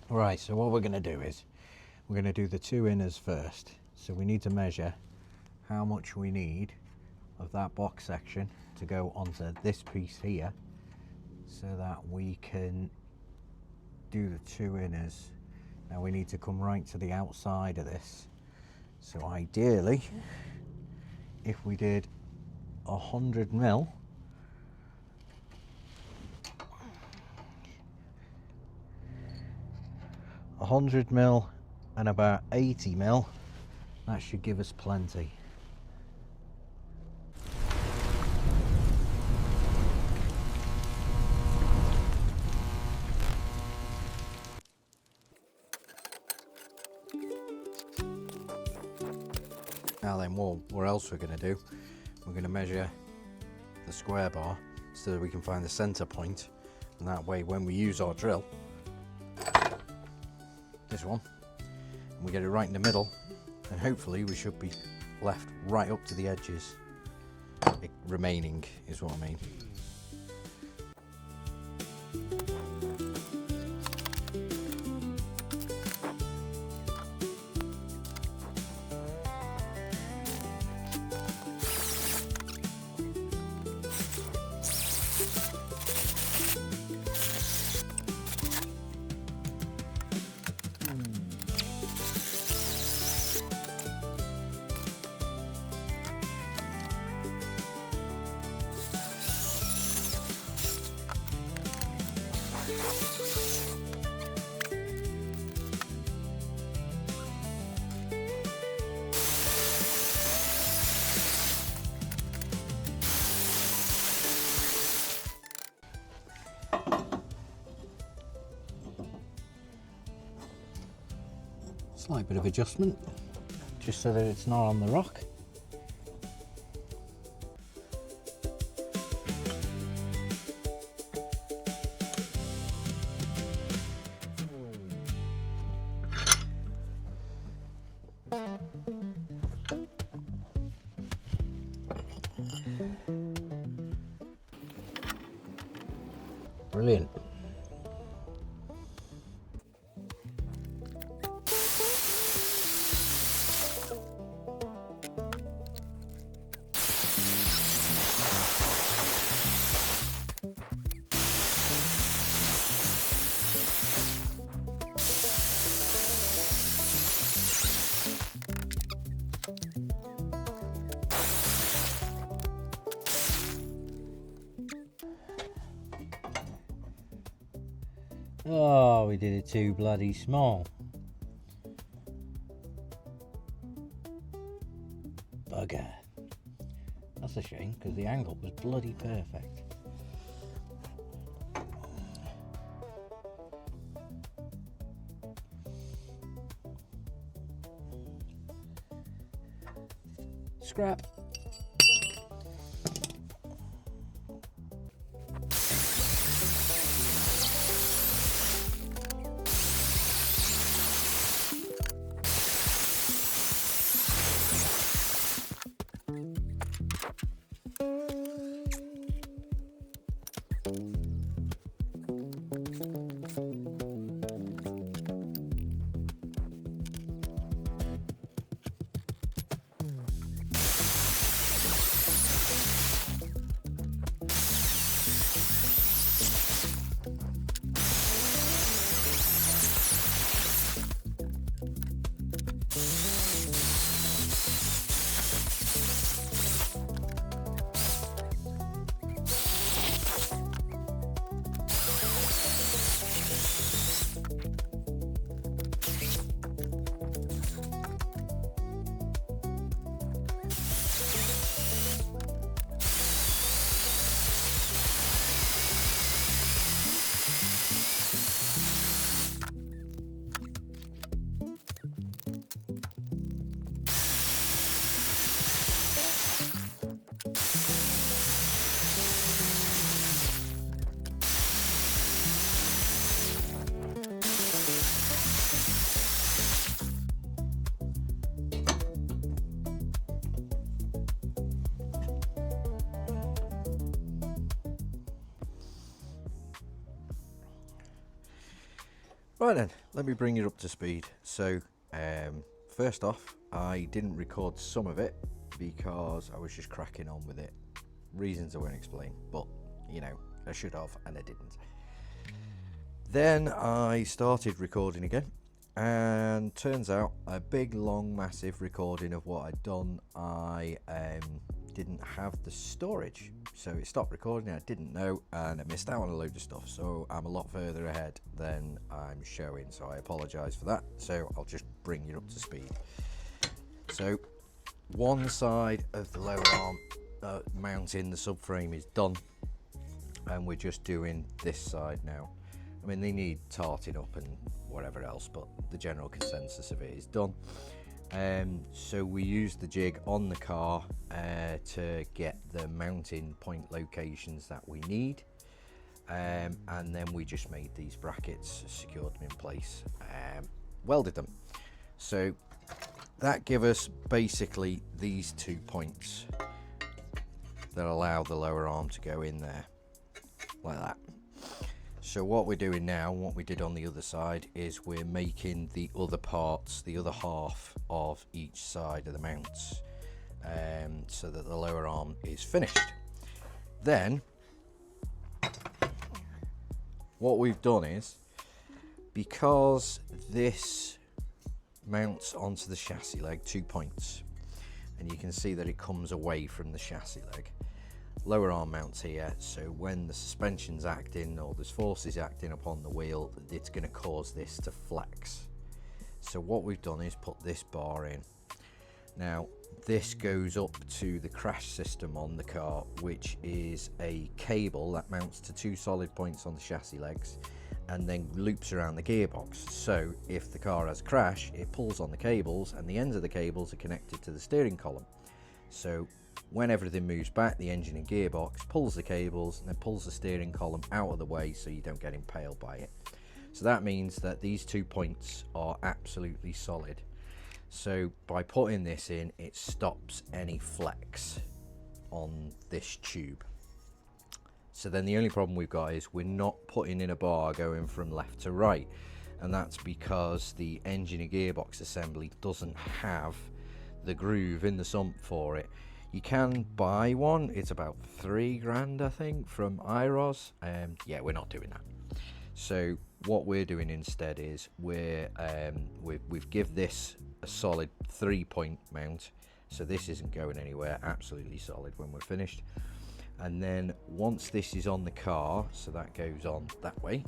Right, so what we're going to do is we're going to do the two inners first. So we need to measure how much we need of that box section to go onto this piece here, so that we can do the two inners. Now we need to come right to the outside of this. So ideally, if we did 100 mil, and about 80 mil, that should give us plenty. Now then, what else we're going to do, we're going to measure the square bar so that we can find the center point, and that way when we use our drill, this one, and we get it right in the middle, and hopefully we should be left right up to the edges. Remaining is what I mean. Slight bit of adjustment, just so that it's not on the rock. Brilliant. Oh, we did it too bloody small. Bugger. That's a shame, because the angle was bloody perfect. Scrap. Right then, let me bring you up to speed. So first off, I didn't record some of it because I was just cracking on with it. Reasons I won't explain, but you know, I should have and I didn't. Then I started recording again, and turns out a big long massive recording of what I'd done, I didn't have the storage, so it stopped recording. I didn't know, and I missed out on a load of stuff, so I'm a lot further ahead than I'm showing, so I apologize for that. So I'll just bring you up to speed. So one side of the lower arm mounting the subframe is done, and we're just doing this side now. I mean, they need tarting up and whatever else, but the general consensus of it is done. So we used the jig on the car to get the mounting point locations that we need, and then we just made these brackets, secured them in place, welded them. So that give us basically these 2 points that allow the lower arm to go in there like that. So what we're doing now, what we did on the other side, is we're making the other parts, the other half of each side of the mounts, so that the lower arm is finished. Then what we've done is, because this mounts onto the chassis leg 2 points, and you can see that it comes away from the chassis leg, lower arm mounts here, so when the suspension's acting or there's forces acting upon the wheel, it's going to cause this to flex. So what we've done is put this bar in. Now this goes up to the crash system on the car, which is a cable that mounts to 2 solid points on the chassis legs and then loops around the gearbox. So if the car has a crash, it pulls on the cables, and the ends of the cables are connected to the steering column. So when everything moves back, the engine and gearbox pulls the cables and then pulls the steering column out of the way so you don't get impaled by it. So that means that these 2 points are absolutely solid. So by putting this in, it stops any flex on this tube. So then the only problem we've got is we're not putting in a bar going from left to right, and that's because the engine and gearbox assembly doesn't have the groove in the sump for it. You can buy one, it's about £3 I think from IROS. Yeah, we're not doing that. So what we're doing instead is we've give this a solid 3-point mount, so this isn't going anywhere, absolutely solid when we're finished. And then once this is on the car, so that goes on that way,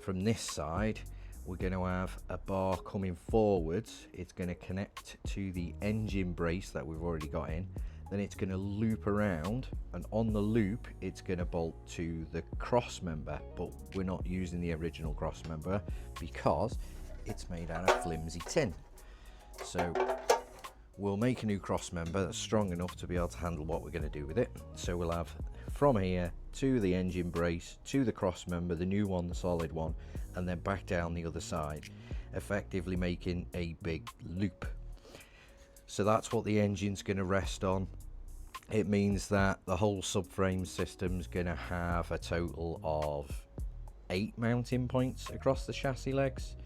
from this side we're going to have a bar coming forwards. It's going to connect to the engine brace that we've already got in, then it's going to loop around, and on the loop it's going to bolt to the cross member, but we're not using the original cross member because it's made out of flimsy tin. So we'll make a new cross member that's strong enough to be able to handle what we're going to do with it. So we'll have from here to the engine brace, to the cross member, the new one, the solid one, and then back down the other side, effectively making a big loop. So that's what the engine's going to rest on. It means that the whole subframe system's going to have a total of 8 mounting points across the chassis legs.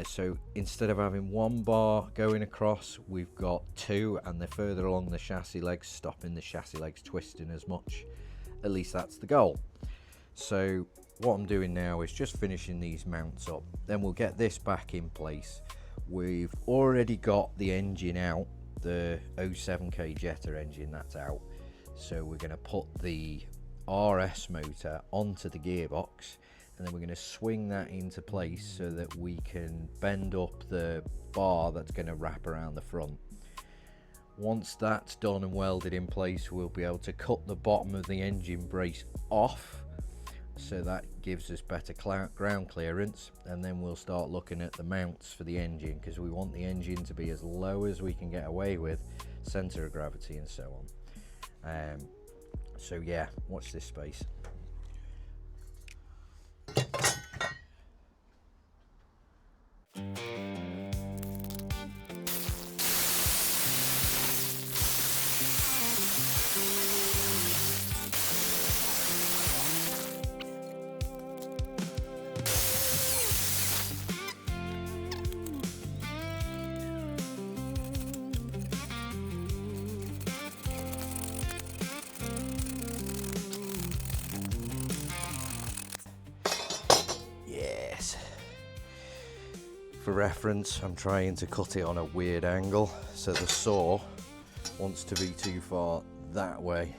So instead of having 1 bar going across, we've got 2, and they're further along the chassis legs, stopping the chassis legs twisting as much. At least that's the goal. So what I'm doing now is just finishing these mounts up, then we'll get this back in place. We've already got the engine out, the 07k Jetta engine, that's out. So we're going to put the RS motor onto the gearbox, and then we're going to swing that into place so that we can bend up the bar that's going to wrap around the front. Once that's done and welded in place, we'll be able to cut the bottom of the engine brace off, so that gives us better ground clearance, and then we'll start looking at the mounts for the engine, because we want the engine to be as low as we can get away with, center of gravity and so on. So yeah, watch this space. For reference, I'm trying to cut it on a weird angle, so the saw wants to be too far that way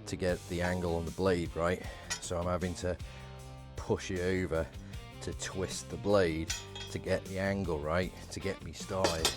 to get the angle on the blade right, so I'm having to push it over to twist the blade to get the angle right to get me started.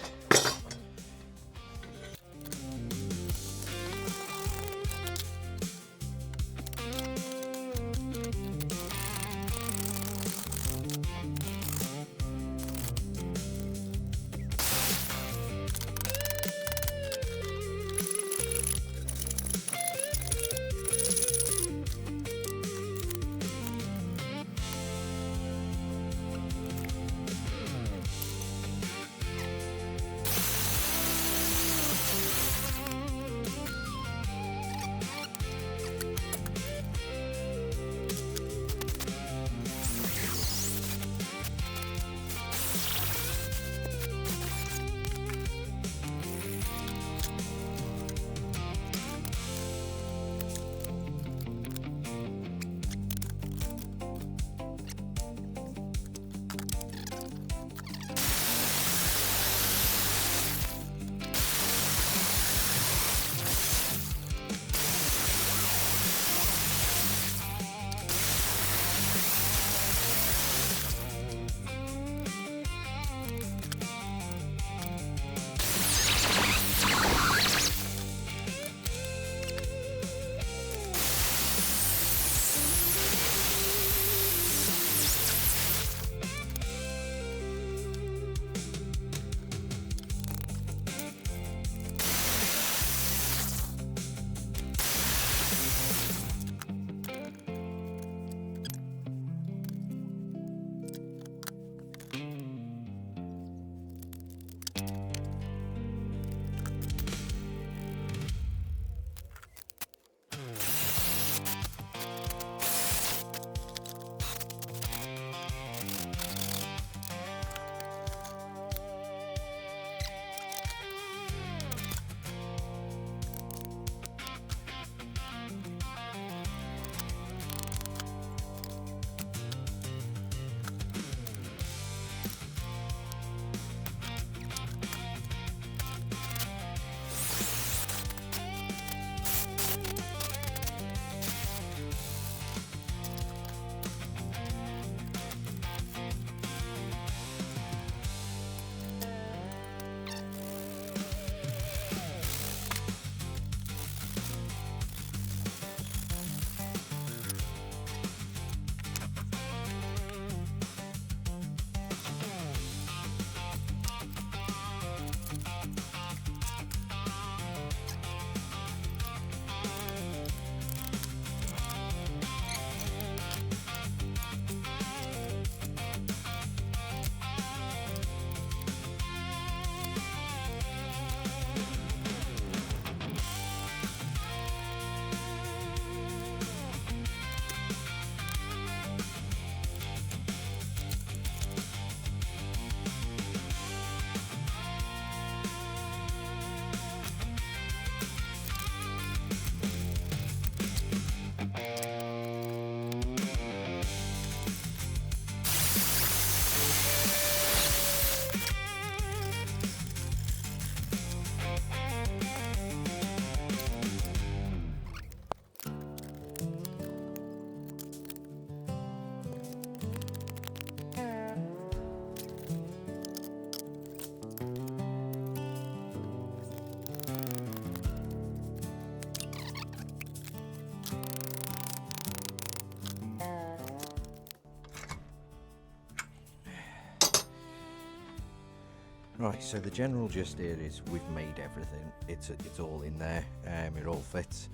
Right, so the general gist here is we've made everything. It's all in there. It all fits,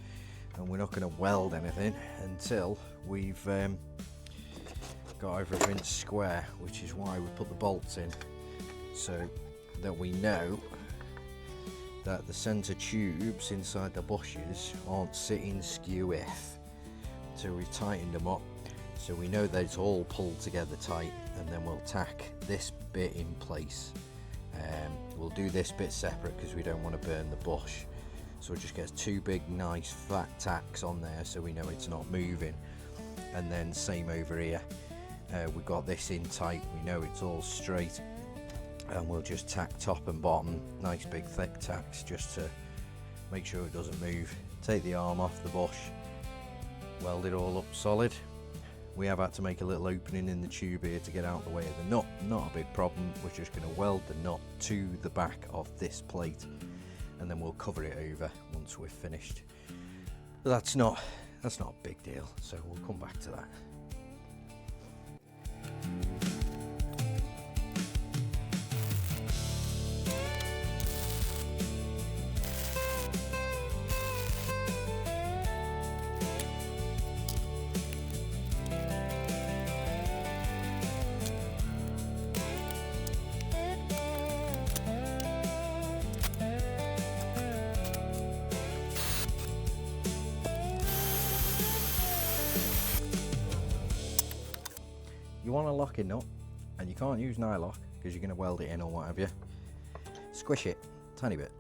and we're not going to weld anything until we've got everything square, which is why we put the bolts in, so that we know that the centre tubes inside the bushes aren't sitting skew if. So we've tightened them up, so we know that it's all pulled together tight, and then we'll tack this bit in place. We'll do this bit separate because we don't want to burn the bush, so it just gets two big nice flat tacks on there so we know it's not moving. And then same over here, we got this in tight, we know it's all straight, and we'll just tack top and bottom, nice big thick tacks, just to make sure it doesn't move. Take the arm off the bush, weld it all up solid. We have had to make a little opening in the tube here to get out the way of the nut. Not a big problem. We're just going to weld the nut to the back of this plate, and then we'll cover it over once we're finished. But that's not a big deal, so we'll come back to that. You want a locking nut, and you can't use nylock because you're going to weld it in or what have you. Squish it, tiny bit.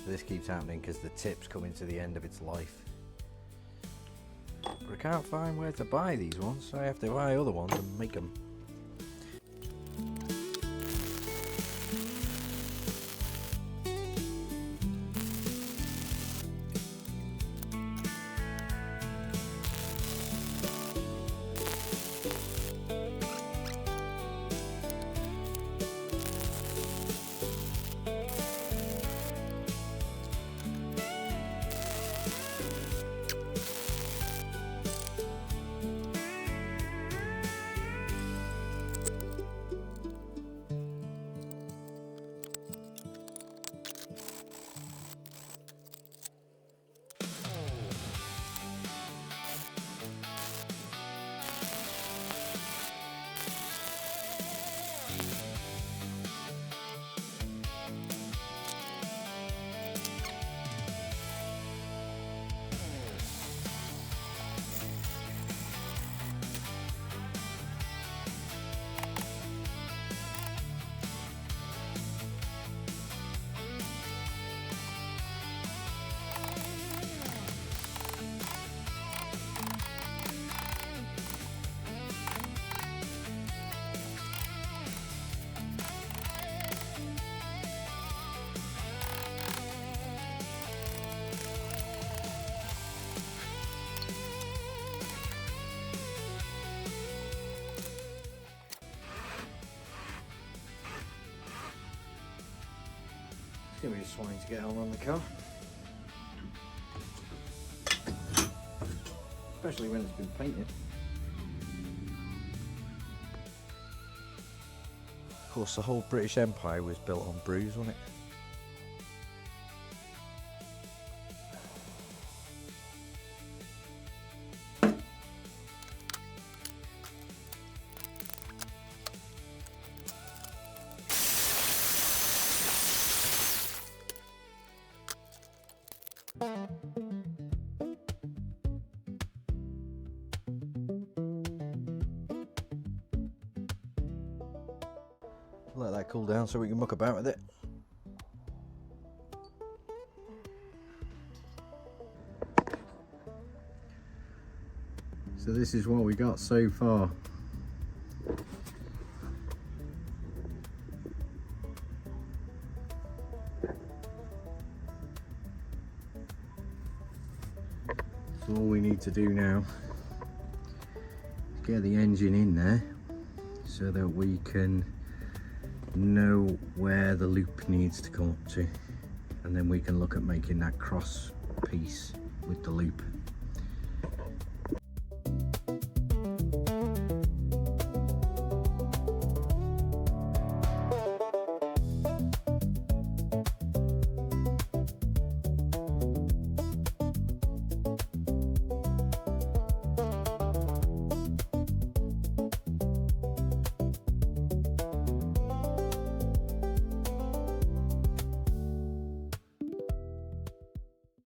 This keeps happening because the tip's coming to the end of its life. But I can't find where to buy these ones, so I have to buy other ones and make them. It's going to be just wanting to get on the car, especially when it's been painted. Of course, the whole British Empire was built on brews, wasn't it? Let that cool down so we can muck about with it. So this is what we got so far. So all we need to do now is get the engine in there so that we can know where the loop needs to come up to, and then we can look at making that cross piece with the loop.